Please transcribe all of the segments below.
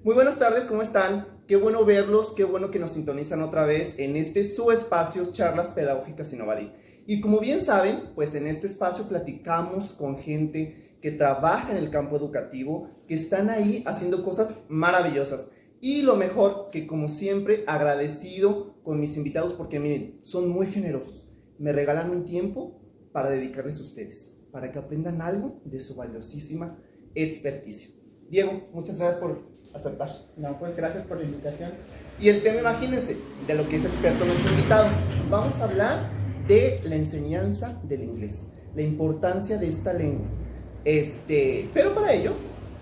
Muy buenas tardes, ¿cómo están? Qué bueno verlos, qué bueno que nos sintonizan otra vez en este su espacio, Charlas Pedagógicas Innovadit. Y como bien saben, pues en este espacio platicamos con gente que trabaja en el campo educativo, que están ahí haciendo cosas maravillosas. Y lo mejor, que como siempre, agradecido con mis invitados porque miren, son muy generosos. Me regalan un tiempo para dedicarles a ustedes, para que aprendan algo de su valiosísima experticia. Diego, muchas gracias por aceptar. No, pues gracias por la invitación. Y el tema, imagínense, de lo que es experto nuestro invitado. Vamos a hablar de la enseñanza del inglés, la importancia de esta lengua. Pero para ello,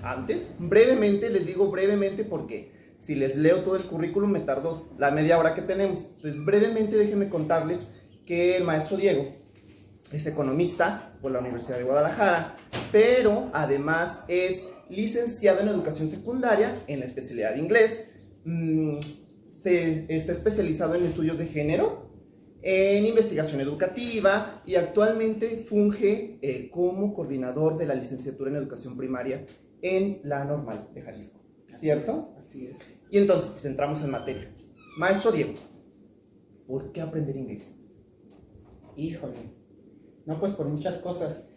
antes, brevemente, les digo brevemente porque si les leo todo el currículum me tardó la media hora que tenemos. Entonces, brevemente déjenme contarles que el maestro Diego es economista por la Universidad de Guadalajara, pero además es licenciado en educación secundaria en la especialidad de inglés. Está especializado en estudios de género, en investigación educativa y actualmente funge como coordinador de la licenciatura en educación primaria en la Normal de Jalisco. ¿Cierto? Así es. Y entonces, pues entramos en materia. Maestro Diego, ¿por qué aprender inglés? Híjole. No, pues por muchas cosas.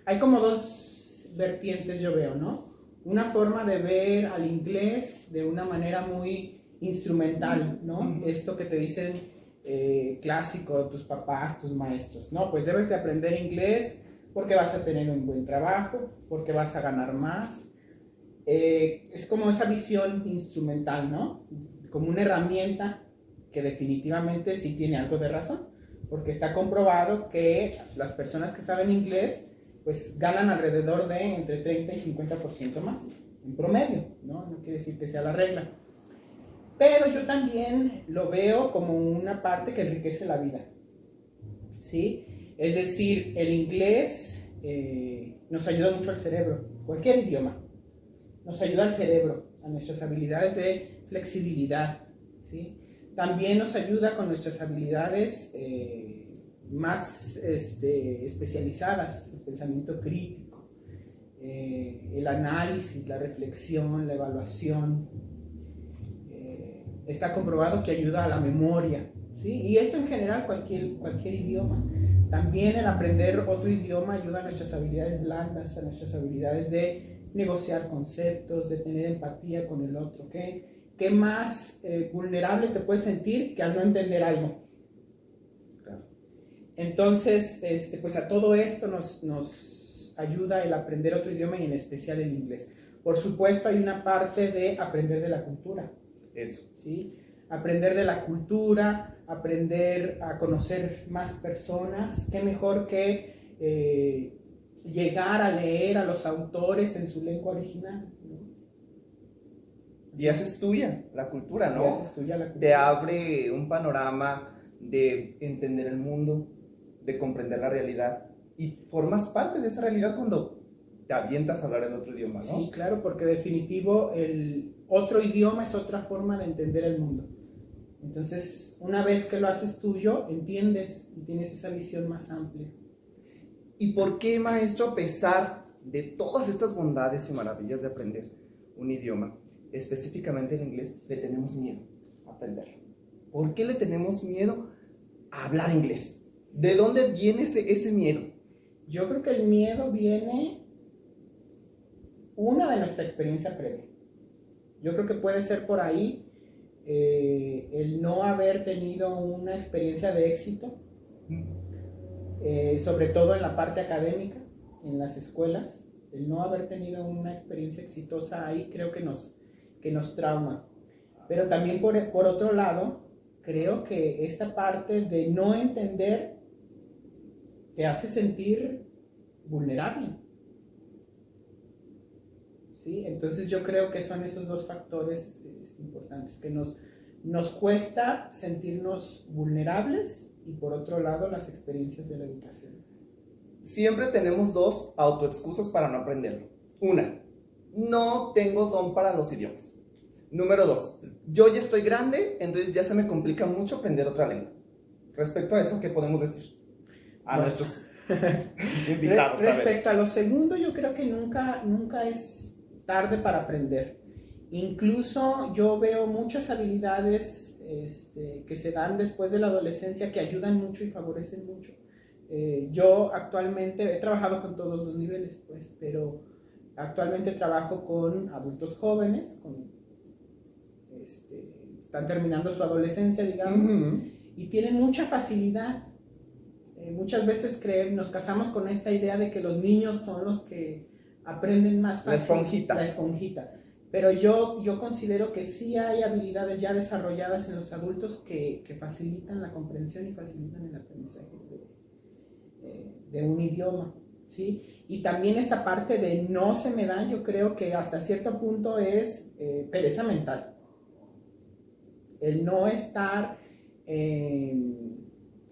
Hay como dos vertientes, yo veo, ¿no? Una forma de ver al inglés de una manera muy instrumental, ¿no? Esto que te dicen clásico, tus papás, tus maestros, ¿no? Pues debes de aprender inglés porque vas a tener un buen trabajo, porque vas a ganar más. Es como esa visión instrumental, ¿no? Como una herramienta que definitivamente sí tiene algo de razón, porque está comprobado que las personas que saben inglés pues ganan alrededor de entre 30 y 50% más, en promedio, ¿no? No quiere decir que sea la regla. Pero yo también lo veo como una parte que enriquece la vida, ¿sí? Es decir, el inglés nos ayuda mucho al cerebro, cualquier idioma. Nos ayuda al cerebro, a nuestras habilidades de flexibilidad, ¿sí? También nos ayuda con nuestras habilidades más especializadas, el pensamiento crítico, el análisis, la reflexión, la evaluación. Está comprobado que ayuda a la memoria, ¿sí? Y esto en general cualquier idioma. También el aprender otro idioma ayuda a nuestras habilidades blandas, a nuestras habilidades de negociar conceptos, de tener empatía con el otro. ¿Qué más vulnerable te puedes sentir que al no entender algo? Entonces, pues a todo esto nos ayuda el aprender otro idioma y en especial el inglés. Por supuesto, hay una parte de aprender de la cultura. Eso. ¿Sí? Aprender de la cultura, aprender a conocer más personas. Qué mejor que llegar a leer a los autores en su lengua original, ¿no? Y haces tuya la cultura, ¿no? Y haces tuya la cultura. Te abre un panorama de entender el mundo, de comprender la realidad. Y formas parte de esa realidad cuando te avientas a hablar el otro idioma, ¿no? Sí, claro, porque definitivo el otro idioma es otra forma de entender el mundo. Entonces, una vez que lo haces tuyo, entiendes y tienes esa visión más amplia. ¿Y por qué, maestro, a pesar de todas estas bondades y maravillas de aprender un idioma, específicamente el inglés, le tenemos miedo a aprenderlo? ¿Por qué le tenemos miedo a hablar inglés? ¿De dónde viene ese miedo? Yo creo que el miedo viene de nuestra experiencia previa. Yo creo que puede ser por ahí el no haber tenido una experiencia de éxito, sobre todo en la parte académica, en las escuelas. El no haber tenido una experiencia exitosa ahí creo que nos trauma. Pero también por otro lado, creo que esta parte de no entender te hace sentir vulnerable, ¿sí? Entonces yo creo que son esos dos factores importantes, que nos cuesta sentirnos vulnerables y por otro lado las experiencias de la educación. Siempre tenemos dos autoexcusas para no aprenderlo. Una, no tengo don para los idiomas. Número dos, yo ya estoy grande, entonces ya se me complica mucho aprender otra lengua. Respecto a eso, ¿qué podemos decir a nuestros invitados? Respecto a lo segundo, yo creo que nunca es tarde para aprender. Incluso yo veo muchas habilidades que se dan después de la adolescencia que ayudan mucho y favorecen mucho. Yo actualmente he trabajado con todos los niveles, pues, pero actualmente trabajo con adultos jóvenes, están terminando su adolescencia, digamos, y tienen mucha facilidad. Muchas veces nos casamos con esta idea de que los niños son los que aprenden más fácil. La esponjita. Pero yo considero que sí hay habilidades ya desarrolladas en los adultos que facilitan la comprensión y facilitan el aprendizaje de un idioma, ¿sí? Y también esta parte de no se me da, yo creo que hasta cierto punto es pereza mental. El no estar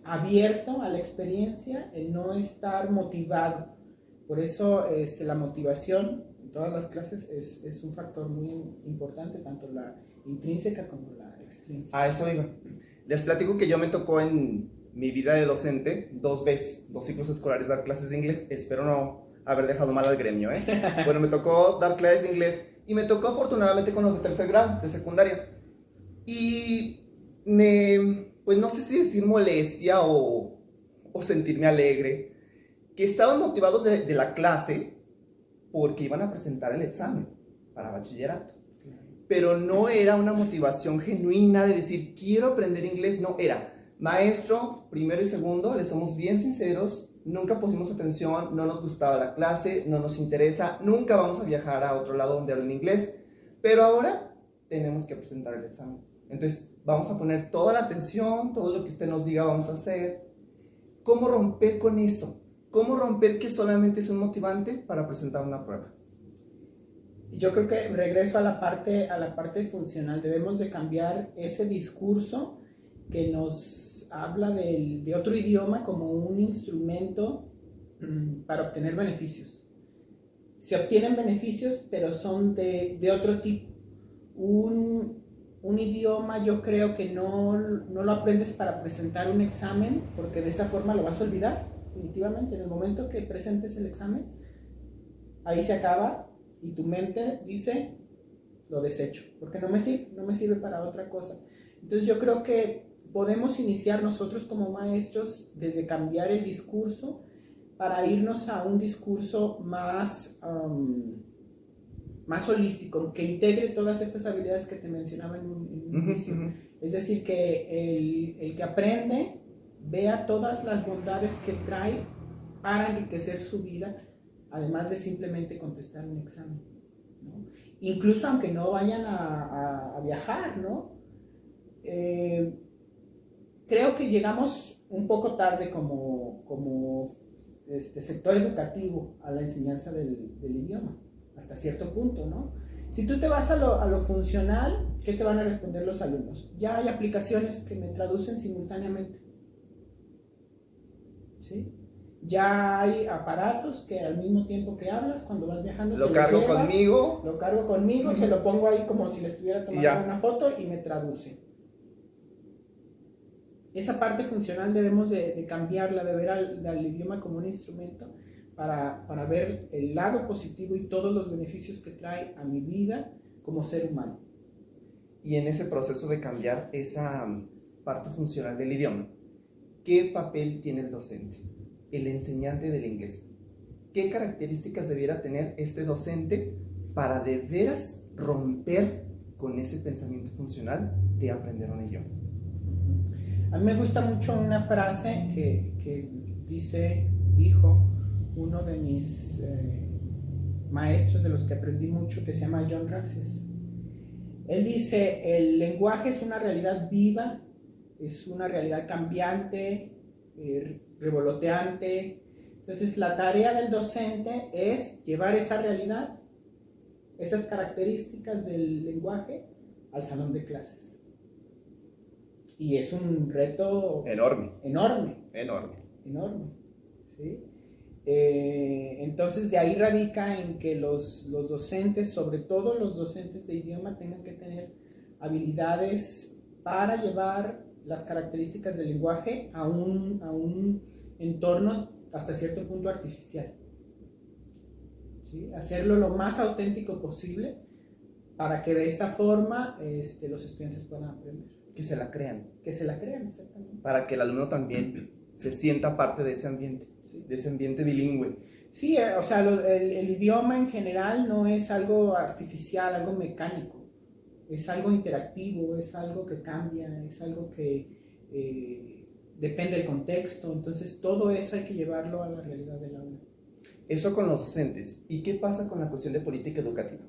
abierto a la experiencia, el no estar motivado. Por eso la motivación en todas las clases es un factor muy importante, tanto la intrínseca como la extrínseca. A eso iba. Les platico que yo me tocó en mi vida de docente 2 veces, 2 ciclos escolares dar clases de inglés. Espero no haber dejado mal al gremio, ¿eh? Bueno, me tocó dar clases de inglés y me tocó afortunadamente con los de tercer grado, de secundaria. Y pues no sé si decir molestia o sentirme alegre, que estaban motivados de la clase porque iban a presentar el examen para bachillerato. Pero no era una motivación genuina de decir, quiero aprender inglés. No, era, maestro, primero y segundo, le somos bien sinceros, nunca pusimos atención, no nos gustaba la clase, no nos interesa, nunca vamos a viajar a otro lado donde hablen inglés, pero ahora tenemos que presentar el examen. Entonces, vamos a poner toda la atención, todo lo que usted nos diga vamos a hacer. ¿Cómo romper con eso? ¿Cómo romper que solamente es un motivante para presentar una prueba? Yo creo que regreso a la parte funcional. Debemos de cambiar ese discurso que nos habla de otro idioma como un instrumento para obtener beneficios. Se obtienen beneficios, pero son de otro tipo. Un idioma yo creo que no lo aprendes para presentar un examen, porque de esa forma lo vas a olvidar, definitivamente. En el momento que presentes el examen, ahí se acaba y tu mente dice, lo desecho, porque no me sirve para otra cosa. Entonces yo creo que podemos iniciar nosotros como maestros desde cambiar el discurso para irnos a un discurso más holístico, que integre todas estas habilidades que te mencionaba en un inicio. Es decir, que el que aprende vea todas las bondades que trae para enriquecer su vida, además de simplemente contestar un examen, ¿no? Incluso aunque no vayan a viajar, ¿no? Creo que llegamos un poco tarde como sector educativo a la enseñanza del idioma, hasta cierto punto, ¿no? Si tú te vas a lo funcional, ¿qué te van a responder los alumnos? Ya hay aplicaciones que me traducen simultáneamente, ¿sí? Ya hay aparatos que al mismo tiempo que hablas, cuando vas viajando, lo cargo conmigo. Lo cargo conmigo, se lo pongo ahí como si le estuviera tomando una foto y me traduce. Esa parte funcional debemos de cambiarla, de ver al idioma como un instrumento para ver el lado positivo y todos los beneficios que trae a mi vida como ser humano. Y en ese proceso de cambiar esa parte funcional del idioma, ¿qué papel tiene el docente, el enseñante del inglés? ¿Qué características debiera tener este docente para de veras romper con ese pensamiento funcional de aprender un idioma? A mí me gusta mucho una frase que dijo uno de mis maestros de los que aprendí mucho, que se llama John Raxes. Él dice, el lenguaje es una realidad viva, es una realidad cambiante, revoloteante. Entonces la tarea del docente es llevar esa realidad, esas características del lenguaje al salón de clases. Y es un reto enorme, ¿sí? Entonces de ahí radica en que los docentes, sobre todo los docentes de idioma, tengan que tener habilidades para llevar las características del lenguaje a un entorno hasta cierto punto artificial, ¿sí? Hacerlo lo más auténtico posible para que de esta forma los estudiantes puedan aprender. Que se la crean. Que se la crean, exactamente. Para que el alumno también se sienta parte de ese ambiente, Sí. de ese ambiente bilingüe. Sí, o sea, el idioma en general no es algo artificial, algo mecánico. Es algo interactivo, es algo que cambia, es algo que depende del contexto. Entonces, todo eso hay que llevarlo a la realidad del aula. Eso con los docentes. ¿Y qué pasa con la cuestión de política educativa?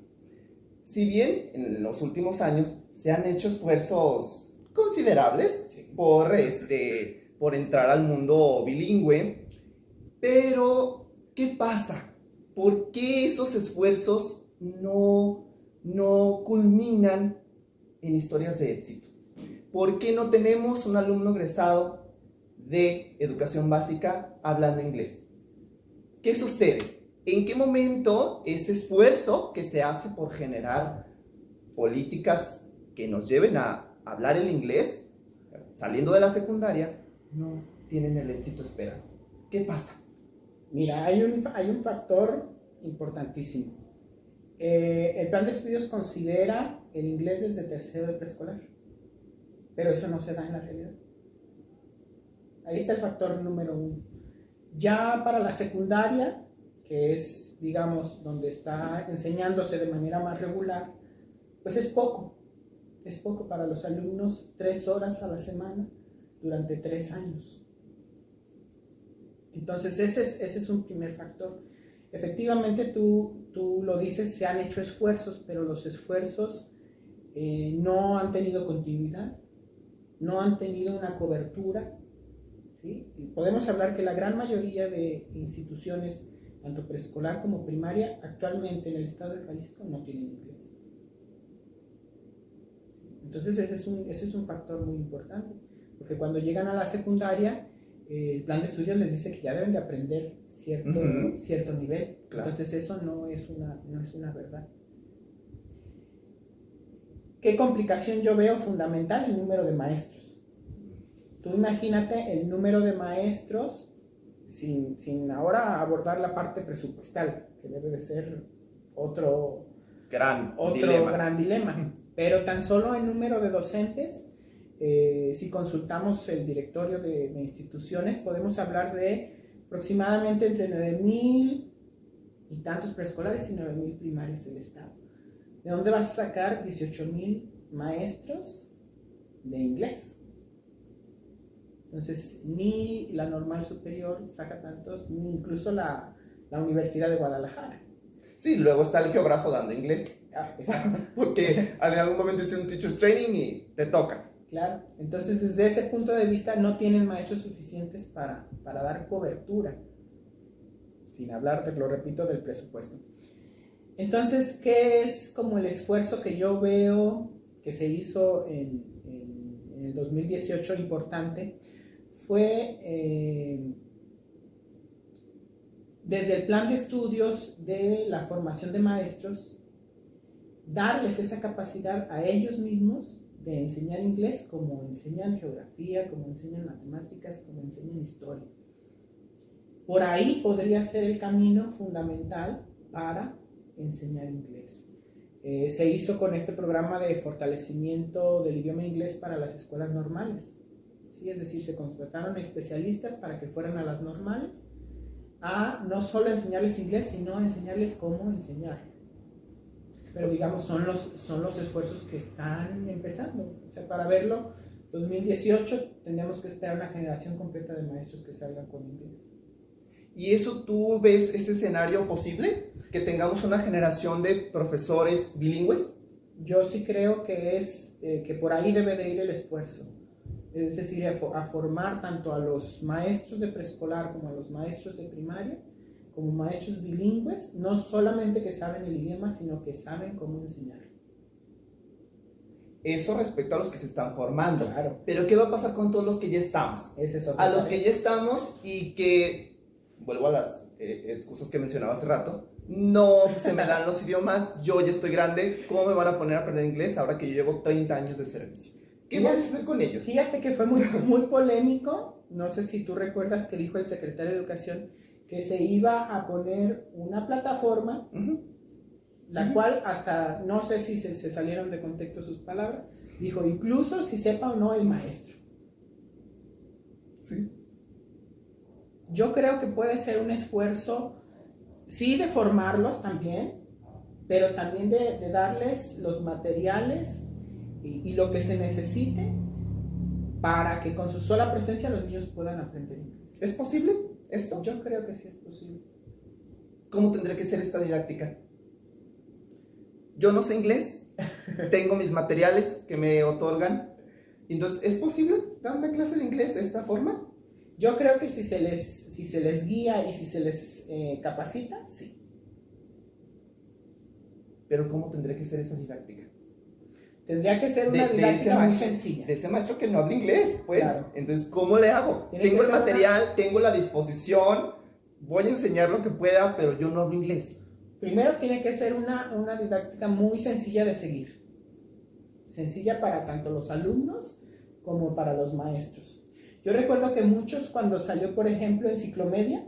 Si bien en los últimos años se han hecho esfuerzos considerables Sí. por entrar al mundo bilingüe, pero ¿qué pasa? ¿Por qué esos esfuerzos no culminan en historias de éxito? ¿Por qué no tenemos un alumno egresado de educación básica hablando inglés? ¿Qué sucede? ¿En qué momento ese esfuerzo que se hace por generar políticas que nos lleven a hablar el inglés, saliendo de la secundaria, no tienen el éxito esperado? ¿Qué pasa? Mira, hay un factor importantísimo. El plan de estudios considera el inglés desde tercero de preescolar, pero eso no se da en la realidad. Ahí está el factor número 1. Ya para la secundaria, que es, digamos, donde está enseñándose de manera más regular, pues es poco para los alumnos, 3 horas a la semana durante 3 años. Entonces ese es un primer factor. Efectivamente tú lo dices, se han hecho esfuerzos, pero los esfuerzos no han tenido continuidad, no han tenido una cobertura, ¿sí? Y podemos hablar que la gran mayoría de instituciones, tanto preescolar como primaria, actualmente en el estado de Jalisco no tienen inglés. Entonces ese es un factor muy importante, porque cuando llegan a la secundaria, el plan de estudios les dice que ya deben de aprender cierto nivel. Claro. Entonces eso no es una verdad. ¿Qué complicación yo veo fundamental? El número de maestros. Tú imagínate el número de maestros sin ahora abordar la parte presupuestal, que debe de ser otro gran dilema. Pero tan solo el número de docentes, si consultamos el directorio de instituciones, podemos hablar de aproximadamente entre 9,000 y tantos preescolares y 9,000 primarias del estado. ¿De dónde vas a sacar 18,000 maestros de inglés? Entonces, ni la normal superior saca tantos, ni incluso la Universidad de Guadalajara. Sí, luego está el geógrafo dando inglés. Exacto. Porque en algún momento hice un teacher's training y te toca. Claro, entonces desde ese punto de vista no tienes maestros suficientes para dar cobertura, sin hablar, te lo repito, del presupuesto. Entonces, ¿qué es como el esfuerzo que yo veo que se hizo en el 2018 importante? Fue desde el plan de estudios de la formación de maestros, darles esa capacidad a ellos mismos de enseñar inglés como enseñan geografía, como enseñan matemáticas, como enseñan historia. Por ahí podría ser el camino fundamental para enseñar inglés. Se hizo con este programa de fortalecimiento del idioma inglés para las escuelas normales, ¿sí? Es decir, se contrataron especialistas para que fueran a las normales a no solo enseñarles inglés, sino a enseñarles cómo enseñar. Pero digamos, son los esfuerzos que están empezando. O sea, para verlo, 2018 tendríamos que esperar una generación completa de maestros que salgan con inglés. ¿Y eso tú ves ese escenario posible? ¿Que tengamos una generación de profesores bilingües? Yo sí creo que que por ahí debe de ir el esfuerzo. Es decir, a formar tanto a los maestros de preescolar como a los maestros de primaria, como maestros bilingües, no solamente que saben el idioma, sino que saben cómo enseñar. Eso respecto a los que se están formando. Claro. Pero ¿qué va a pasar con todos los que ya estamos? Ese es otro a los que ya estamos y que, vuelvo a las excusas que mencionaba hace rato, no se me dan los idiomas, yo ya estoy grande, ¿cómo me van a poner a aprender inglés ahora que yo llevo 30 años de servicio? ¿Qué vamos a hacer con ellos? Fíjate que fue muy polémico, no sé si tú recuerdas que dijo el secretario de Educación que se iba a poner una plataforma, la cual hasta, no sé si se salieron de contexto sus palabras, dijo, incluso si sepa o no el maestro. Sí. Yo creo que puede ser un esfuerzo, sí, de formarlos también, pero también de darles los materiales y lo que se necesite para que con su sola presencia los niños puedan aprender inglés. ¿Es posible esto? Yo creo que sí es posible. ¿Cómo tendría que ser esta didáctica? Yo no sé inglés, tengo mis materiales que me otorgan, entonces, ¿es posible dar una clase de inglés de esta forma? Yo creo que si se les guía y si se les capacita, sí. Pero ¿cómo tendría que ser esa didáctica? Tendría que ser una didáctica muy sencilla. De ese maestro que no habla inglés, pues. Claro. Entonces, ¿cómo le hago? Tengo el material, tengo la disposición, voy a enseñar lo que pueda, pero yo no hablo inglés. Primero tiene que ser una didáctica muy sencilla de seguir. Sencilla para tanto los alumnos como para los maestros. Yo recuerdo que muchos, cuando salió, por ejemplo, Enciclomedia,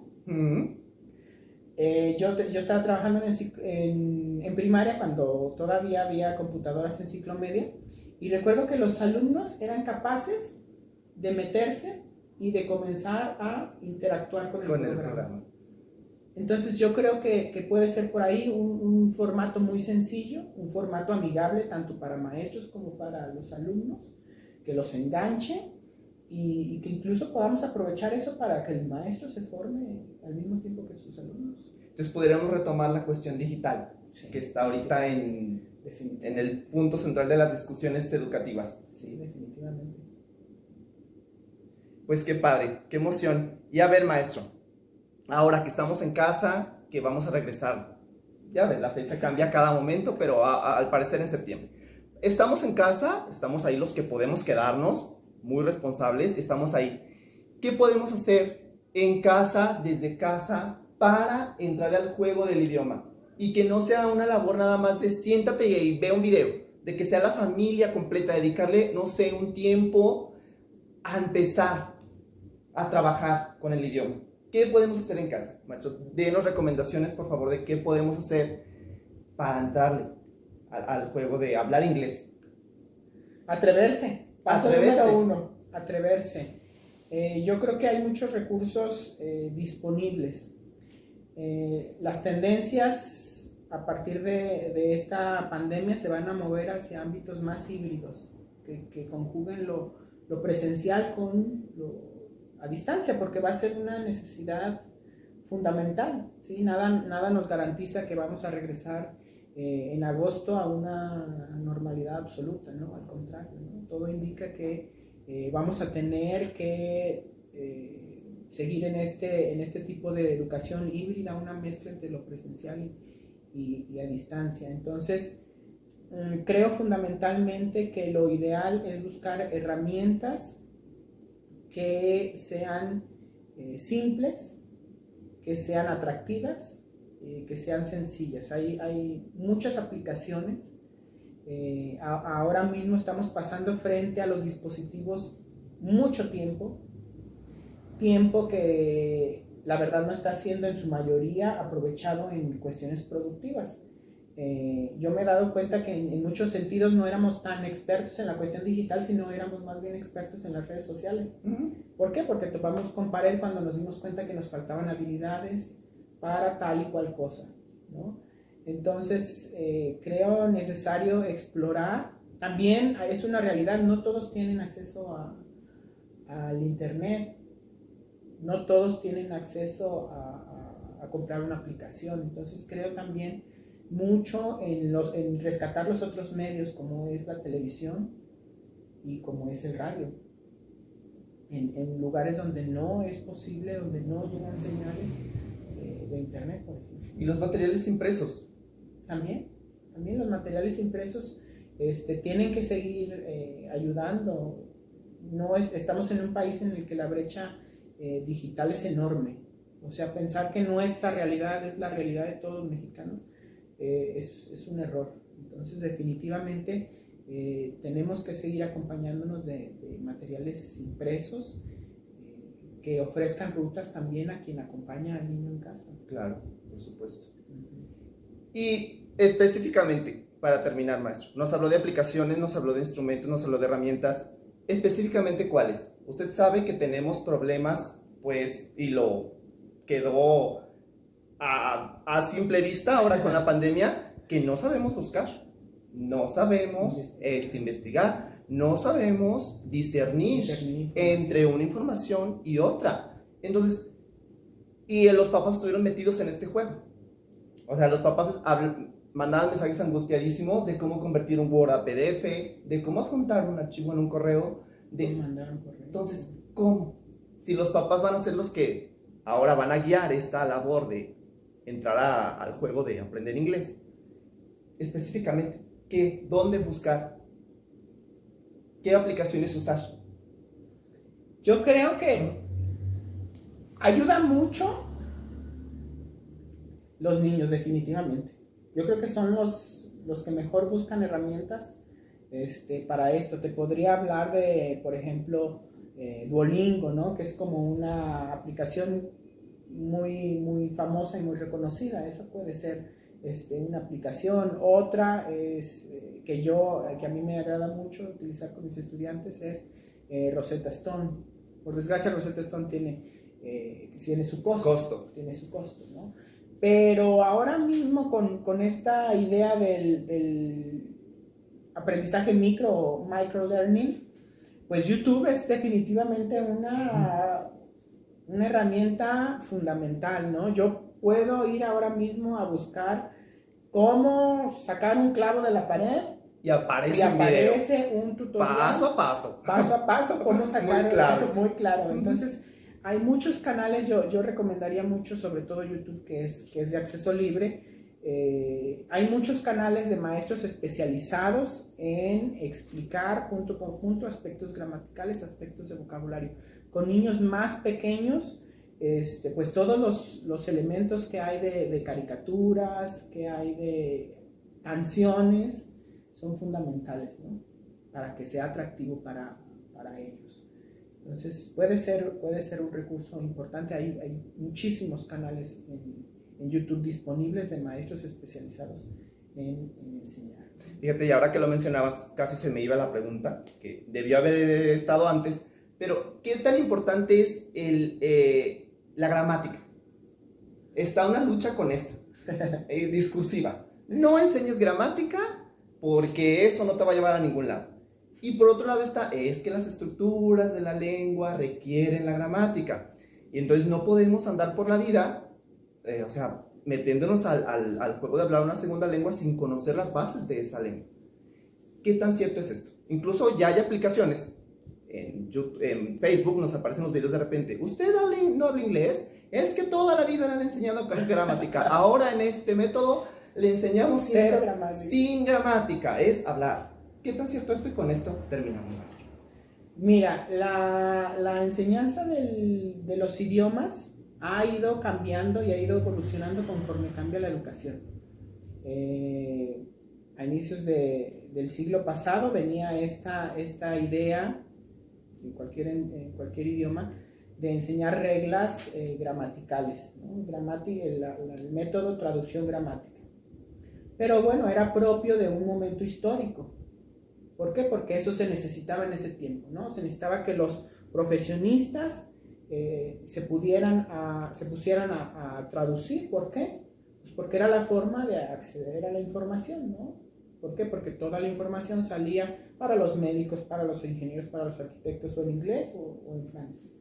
yo estaba trabajando en primaria cuando todavía había computadoras Enciclomedia, y recuerdo que los alumnos eran capaces de meterse y de comenzar a interactuar con el programa. Entonces yo creo que puede ser por ahí un formato muy sencillo, un formato amigable tanto para maestros como para los alumnos, que los enganche y que incluso podamos aprovechar eso para que el maestro se forme al mismo tiempo que sus alumnos. Entonces podríamos retomar la cuestión digital, sí, que está ahorita en el punto central de las discusiones educativas. Sí, definitivamente. Pues qué padre, qué emoción. Y a ver, maestro, ahora que estamos en casa, que vamos a regresar, ya ves, la fecha cambia cada momento, pero al parecer en septiembre. Estamos en casa, estamos ahí los que podemos quedarnos, muy responsables, estamos ahí. ¿Qué podemos hacer en casa, desde casa, para entrarle al juego del idioma? Y que no sea una labor nada más de siéntate y ve un video, de que sea la familia completa, dedicarle, no sé, un tiempo a empezar a trabajar con el idioma. ¿Qué podemos hacer en casa? Maestro, denos recomendaciones, por favor, de qué podemos hacer para entrarle al juego de hablar inglés. Atreverse. Paso número 1, atreverse. Yo creo que hay muchos recursos disponibles. Las tendencias a partir de esta pandemia se van a mover hacia ámbitos más híbridos, que conjuguen lo presencial con lo a distancia, porque va a ser una necesidad fundamental, ¿sí? Nada nos garantiza que vamos a regresar en agosto a una normalidad absoluta, ¿no? Al contrario, ¿no? Todo indica que vamos a tener que seguir en este tipo de educación híbrida, una mezcla entre lo presencial y a distancia. Entonces, creo fundamentalmente que lo ideal es buscar herramientas que sean simples, que sean atractivas, que sean sencillas. Hay muchas aplicaciones. Ahora mismo estamos pasando frente a los dispositivos mucho tiempo que la verdad no está siendo en su mayoría aprovechado en cuestiones productivas. Yo me he dado cuenta que en muchos sentidos no éramos tan expertos en la cuestión digital, sino éramos más bien expertos en las redes sociales. ¿Por qué? Porque topamos con pared cuando nos dimos cuenta que nos faltaban habilidades para tal y cual cosa, ¿no? Entonces, creo necesario explorar. También es una realidad, no todos tienen acceso al internet, no todos tienen acceso a comprar una aplicación. Entonces, creo también mucho en rescatar los otros medios, como es la televisión y como es el radio, en lugares donde no es posible, donde no llegan señales de internet, por ejemplo. ¿Y los materiales impresos? También los materiales impresos tienen que seguir ayudando. Estamos en un país en el que la brecha digital es enorme. O sea, pensar que nuestra realidad es la realidad de todos los mexicanos es un error. Entonces, definitivamente tenemos que seguir acompañándonos de materiales impresos que ofrezcan rutas también a quien acompaña al niño en casa. Claro, por supuesto. Y específicamente, para terminar, maestro, nos habló de aplicaciones, nos habló de instrumentos, nos habló de herramientas. Específicamente, ¿cuáles? Usted sabe que tenemos problemas, pues, y lo quedó a simple vista ahora con la pandemia, que no sabemos buscar, no sabemos investigar, no sabemos discernir entre una información y otra. Entonces, y los papás estuvieron metidos en este juego. O sea, los papás mandaban mensajes angustiadísimos de cómo convertir un Word a PDF, de cómo adjuntar un archivo en un correo. Mandar un correo. Entonces, ¿cómo? Si los papás van a ser los que ahora van a guiar esta labor de entrar al juego de aprender inglés, específicamente, ¿dónde buscar? ¿Qué aplicaciones usar? Yo creo que ayuda mucho los niños, definitivamente. Yo creo que son los que mejor buscan herramientas para esto. Te podría hablar de, por ejemplo, Duolingo, ¿no? Que es como una aplicación muy, muy famosa y muy reconocida. Esa puede ser una aplicación. Otra es que a mí me agrada mucho utilizar con mis estudiantes es Rosetta Stone. Por desgracia, Rosetta Stone tiene su costo. Tiene su costo, ¿no? Pero ahora mismo con esta idea del aprendizaje micro learning, pues YouTube es definitivamente una herramienta fundamental, ¿no? Yo puedo ir ahora mismo a buscar cómo sacar un clavo de la pared y aparece un tutorial paso a paso cómo sacar muy claro. Entonces hay muchos canales, yo recomendaría mucho, sobre todo YouTube, que es de acceso libre. Hay muchos canales de maestros especializados en explicar punto por punto aspectos gramaticales, aspectos de vocabulario. Con niños más pequeños, pues todos los elementos que hay de caricaturas, que hay de canciones, son fundamentales, ¿no? Para que sea atractivo para ellos. Entonces puede ser un recurso importante. Hay muchísimos canales en YouTube disponibles de maestros especializados en enseñar. Fíjate, y ahora que lo mencionabas, casi se me iba la pregunta, que debió haber estado antes, pero ¿qué tan importante es la gramática? Está una lucha con esto, discursiva. No enseñes gramática porque eso no te va a llevar a ningún lado. Y por otro lado es que las estructuras de la lengua requieren la gramática. Y entonces no podemos andar por la vida, metiéndonos al juego de hablar una segunda lengua sin conocer las bases de esa lengua. ¿Qué tan cierto es esto? Incluso ya hay aplicaciones, en Facebook nos aparecen los videos de repente. ¿Usted no habla inglés? Es que toda la vida le han enseñado con gramática. Ahora en este método le enseñamos sin gramática, es hablar. ¿Qué tan cierto esto? Y con esto terminamos, maestro. Mira, la enseñanza de los idiomas ha ido cambiando y ha ido evolucionando conforme cambia la educación. A inicios del siglo pasado venía esta idea, en cualquier idioma, de enseñar reglas gramaticales, ¿no? El método traducción gramática. Pero bueno, era propio de un momento histórico. ¿Por qué? Porque eso se necesitaba en ese tiempo, ¿no? Se necesitaba que los profesionistas se pusieran a traducir. ¿Por qué? Pues porque era la forma de acceder a la información, ¿no? ¿Por qué? Porque toda la información salía para los médicos, para los ingenieros, para los arquitectos, o en inglés o en francés.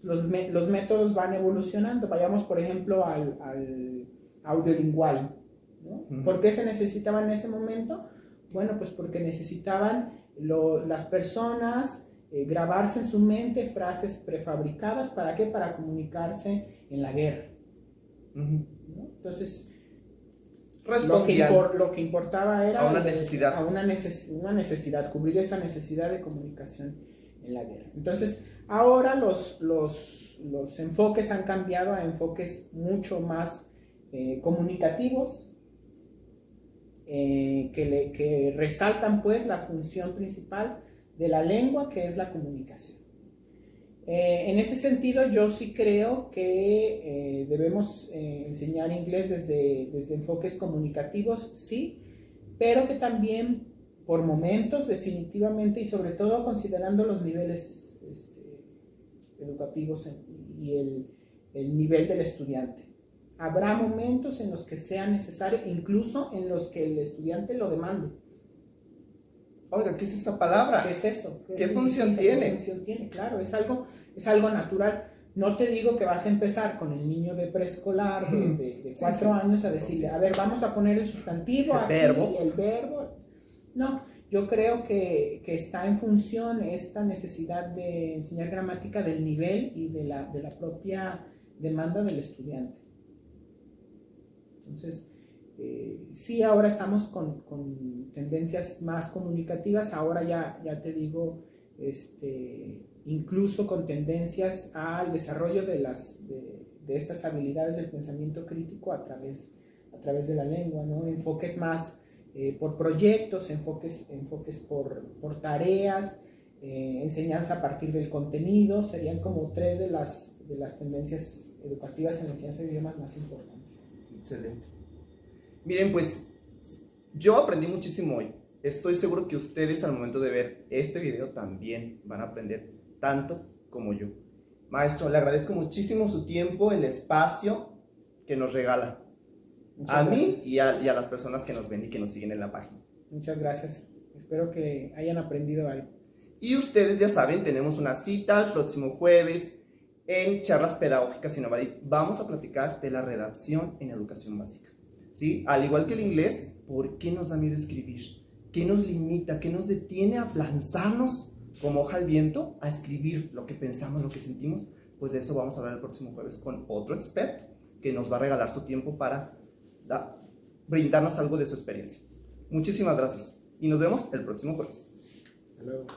Los métodos van evolucionando. Vayamos, por ejemplo, al audiolingual, ¿no? Uh-huh. ¿Por qué se necesitaba en ese momento? Bueno, pues porque necesitaban las personas grabarse en su mente frases prefabricadas. ¿Para qué? Para comunicarse en la guerra. Uh-huh. ¿No? Entonces, lo que importaba era a una necesidad. Una necesidad, cubrir esa necesidad de comunicación en la guerra. Entonces, ahora los enfoques han cambiado a enfoques mucho más comunicativos, que resaltan pues la función principal de la lengua, que es la comunicación. En ese sentido, yo sí creo que debemos enseñar inglés desde enfoques comunicativos, sí, pero que también por momentos definitivamente y sobre todo considerando los niveles educativos y el nivel del estudiante. Habrá momentos en los que sea necesario, incluso en los que el estudiante lo demande. Oiga, ¿qué es esa palabra? ¿Qué es eso? ¿Qué función tiene? ¿Qué función tiene? Claro, es algo natural. No te digo que vas a empezar con el niño de preescolar de 4 años a decirle, a ver, vamos a poner el sustantivo, el aquí, verbo. el verbo. No, yo creo que está en función esta necesidad de enseñar gramática del nivel y de la propia demanda del estudiante. Entonces, sí, ahora estamos con tendencias más comunicativas, ahora ya te digo, incluso con tendencias al desarrollo de estas habilidades del pensamiento crítico a través de la lengua, ¿no? Enfoques más por proyectos, enfoques por tareas, enseñanza a partir del contenido, serían como 3 de las tendencias educativas en la enseñanza de idiomas más importantes. Excelente. Miren, pues yo aprendí muchísimo hoy. Estoy seguro que ustedes al momento de ver este video también van a aprender tanto como yo. Maestro, le agradezco muchísimo su tiempo, el espacio que nos regala. A mí y a las personas que nos ven y que nos siguen en la página. Muchas gracias. Espero que hayan aprendido algo. Y ustedes ya saben, tenemos una cita el próximo jueves en Charlas Pedagógicas Innovadip. Vamos a platicar de la redacción en educación básica. ¿Sí? Al igual que el inglés, ¿por qué nos da miedo escribir? ¿Qué nos limita? ¿Qué nos detiene a lanzarnos como hoja al viento a escribir lo que pensamos, lo que sentimos? Pues de eso vamos a hablar el próximo jueves con otro experto que nos va a regalar su tiempo para brindarnos algo de su experiencia. Muchísimas gracias y nos vemos el próximo jueves. Hasta luego.